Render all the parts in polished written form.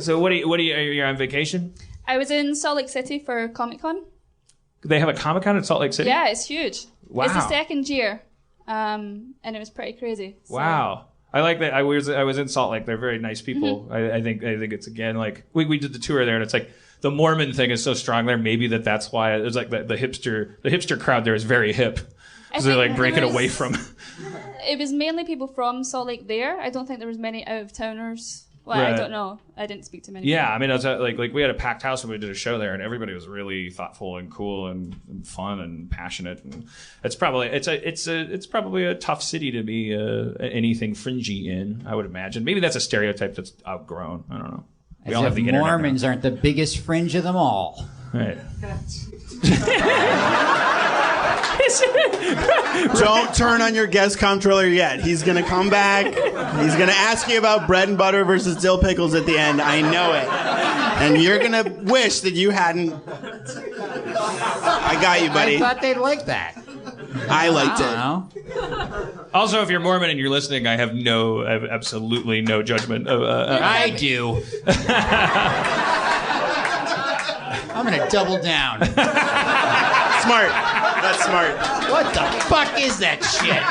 So what are you on vacation? I was in Salt Lake City for Comicon. They have a Comicon in Salt Lake City? Yeah, it's huge. Wow. It's the second year, and it was pretty crazy. So. Wow. I like that. I was in Salt Lake. They're very nice people. Mm-hmm. I think it's, again, like, we did the tour there, and it's like, the Mormon thing is so strong there. Maybe that's why it's like the hipster crowd there is very hip. Because they're like breaking away from. It was mainly people from Salt Lake there. I don't think there was many out-of-towners. Well, right. I don't know. I didn't speak to many. Yeah, people. I mean, it was like we had a packed house when we did a show there, and everybody was really thoughtful and cool and fun and passionate. And it's probably a tough city to be anything fringy in. I would imagine. Maybe that's a stereotype that's outgrown. I don't know. We all have the internet Mormons now. aren't the biggest fringe of them all. Right. Don't turn on your guest comptroller yet. He's going to come back. He's going to ask you about bread and butter versus dill pickles at the end. I know it. And you're going to wish that you hadn't. I got you, buddy. I thought they'd like that. I liked it. Also, if you're Mormon and you're listening, I have absolutely no judgment. I do. I'm going to double down. Smart. That's smart. What the fuck is that shit?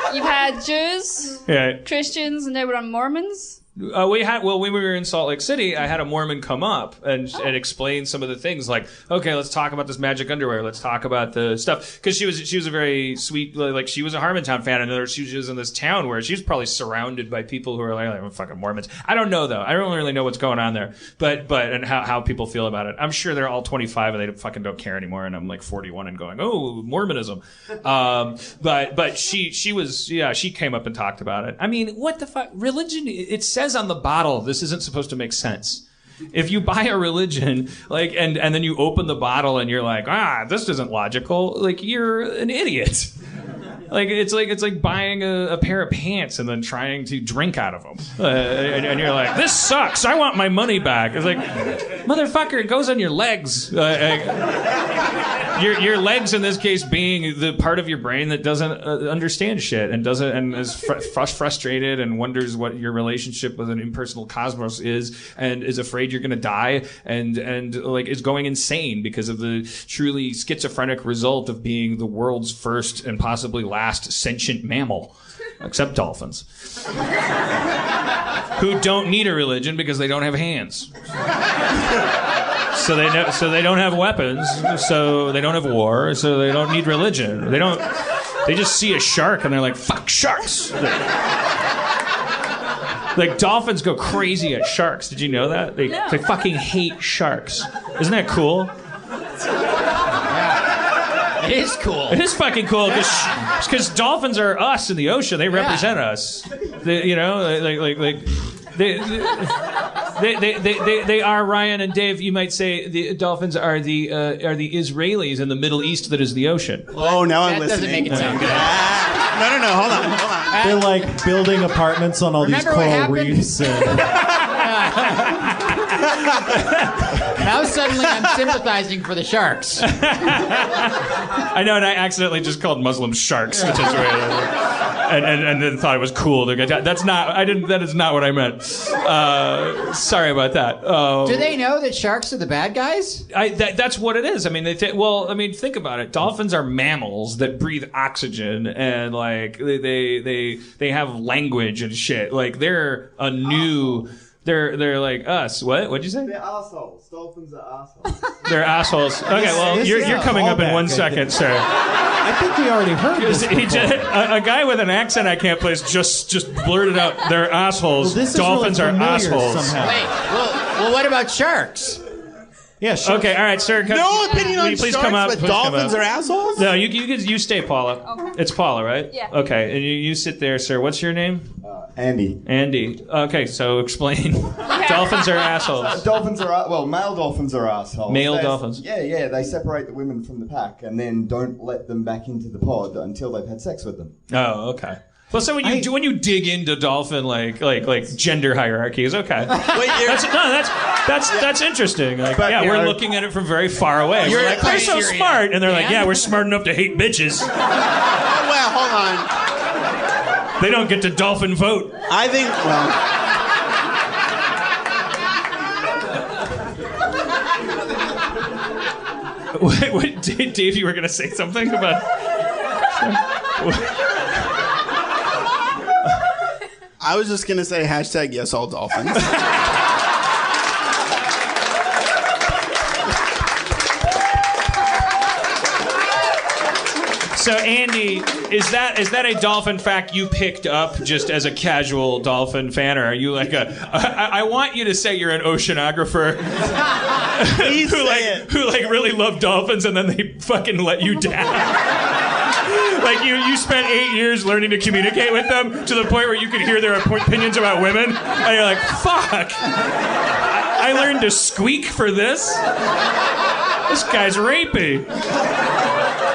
So you've had Jews, Christians, and now we're on Mormons. When we were in Salt Lake City, I had a Mormon come up and explain some of the things, like, okay, let's talk about this magic underwear. Let's talk about the stuff. Because she was a very sweet, like, she was a Harmontown fan, and she was in this town where she was probably surrounded by people who are like fucking Mormons. I don't know, though. I don't really know what's going on there, but and how people feel about it. I'm sure they're all 25 and they fucking don't care anymore, and I'm like 41 and going, oh, Mormonism. But she came up and talked about it. I mean, what the fuck? Religion, it says on the bottle, this isn't supposed to make sense. If you buy a religion, like, and then you open the bottle and you're like, this isn't logical, like, you're an idiot. Like, it's like buying a pair of pants and then trying to drink out of them. And you're like, this sucks. I want my money back. It's like, motherfucker, it goes on your legs. Your legs, in this case, being the part of your brain that doesn't understand shit and is frustrated and wonders what your relationship with an impersonal cosmos is, and is afraid you're going to die, and like is going insane because of the truly schizophrenic result of being the world's first and possibly last sentient mammal, except dolphins, who don't need a religion because they don't have hands. So they don't have weapons, so they don't have war, so they don't need religion. They just see a shark and they're like, fuck sharks. Like, dolphins go crazy at sharks. Did you know that? They fucking hate sharks. Isn't that cool? It is cool. It is fucking cool because dolphins are us in the ocean. They represent us. They are, Ryan and Dave. You might say the dolphins are the Israelis in the Middle East that is the ocean. Oh, now I'm That listening. doesn't make it sound good. No. Hold on. They're like building apartments on all these coral reefs. Now suddenly I'm sympathizing for the sharks. I know, and I accidentally just called Muslims sharks, which is and then thought it was cool. That is not what I meant. Sorry about that. Do they know that sharks are the bad guys? That's what it is. I mean, think about it. Dolphins are mammals that breathe oxygen, and like they have language and shit. Like they're a new. They're like us. What? What'd you say? They're assholes. Dolphins are assholes. They're assholes. Okay, well, you're coming up in 1 second, sir. I think we already heard this. A guy with an accent I can't place just blurted out, they're assholes. Well, Dolphins really are assholes. somehow. Wait, well, what about sharks? Yeah, sure. Okay, all right, sir. No opinion on please sharks, come up. but Please come dolphins up. are assholes? No, you stay, Paula. Okay. It's Paula, right? Yeah. Okay, and you sit there, sir. What's your name? Andy. Andy. Okay, so explain. Dolphins are assholes. Male dolphins are assholes. Male dolphins? Yeah, they separate the women from the pack and then don't let them back into the pod until they've had sex with them. Oh, okay. Well, so when you dig into dolphin like gender hierarchies, okay, that's interesting. Like, we're looking at it from very far away. We're like, they're so smart, and they're like, we're smart enough to hate bitches. Well, hold on. They don't get to dolphin vote. I think, What, Dave, you were going to say something about... I was just going to say hashtag yes all dolphins. So, Andy, is that a dolphin fact you picked up just as a casual dolphin fan, or are you like I want you to say you're an oceanographer who really love dolphins and then they fucking let you down. Like you spent 8 years learning to communicate with them to the point where you could hear their opinions about women, and you're like, fuck. I learned to squeak for this. This guy's rapey.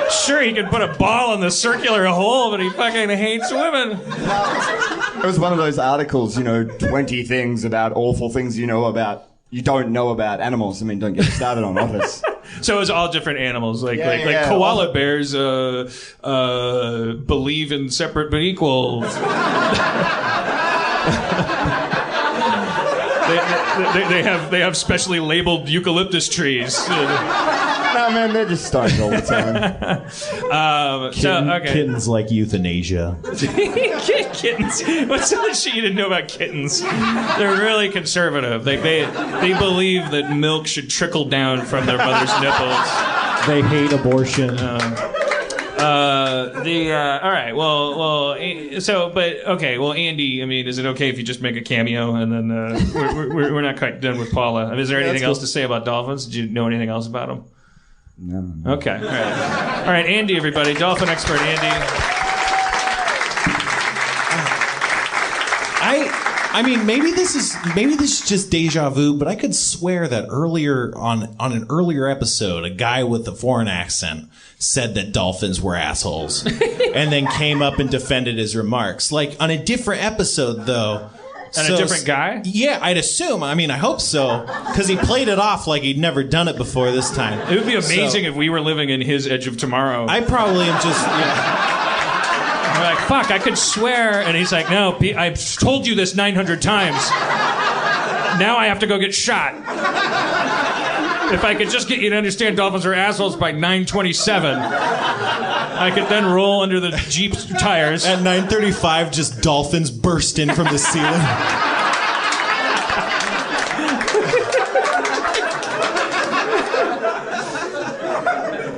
Sure, he can put a ball in the circular hole, but he fucking hates women. It was one of those articles, 20 things about awful things you don't know about animals. I mean, don't get started on otters. So it was all different animals, like koala bears believe in separate but equal. They have specially labeled eucalyptus trees. No, man, they're just stoned all the time. Kittens like euthanasia. Kittens. What's some of the shit you didn't know about kittens? They're really conservative. They believe that milk should trickle down from their mother's nipples. They hate abortion. All right. Well. Well, Andy. I mean, is it okay if you just make a cameo and then we're not quite done with Paula? I mean, is there anything else to say about dolphins? Did you know anything else about them? No. Okay. All right. Andy, everybody, dolphin expert, Andy. I mean, maybe this is just deja vu, but I could swear that earlier on an earlier episode, a guy with a foreign accent said that dolphins were assholes, and then came up and defended his remarks. Like on a different episode, though. And a different guy? Yeah, I'd assume. I mean, I hope so, because he played it off like he'd never done it before this time. It would be amazing if we were living in his Edge of Tomorrow. I probably am just. We're like, fuck, I could swear. And he's like, no, I've told you this 900 times. Now I have to go get shot. If I could just get you to understand dolphins are assholes by 9:27, I could then roll under the Jeep's tires. At 9:35, just dolphins burst in from the ceiling.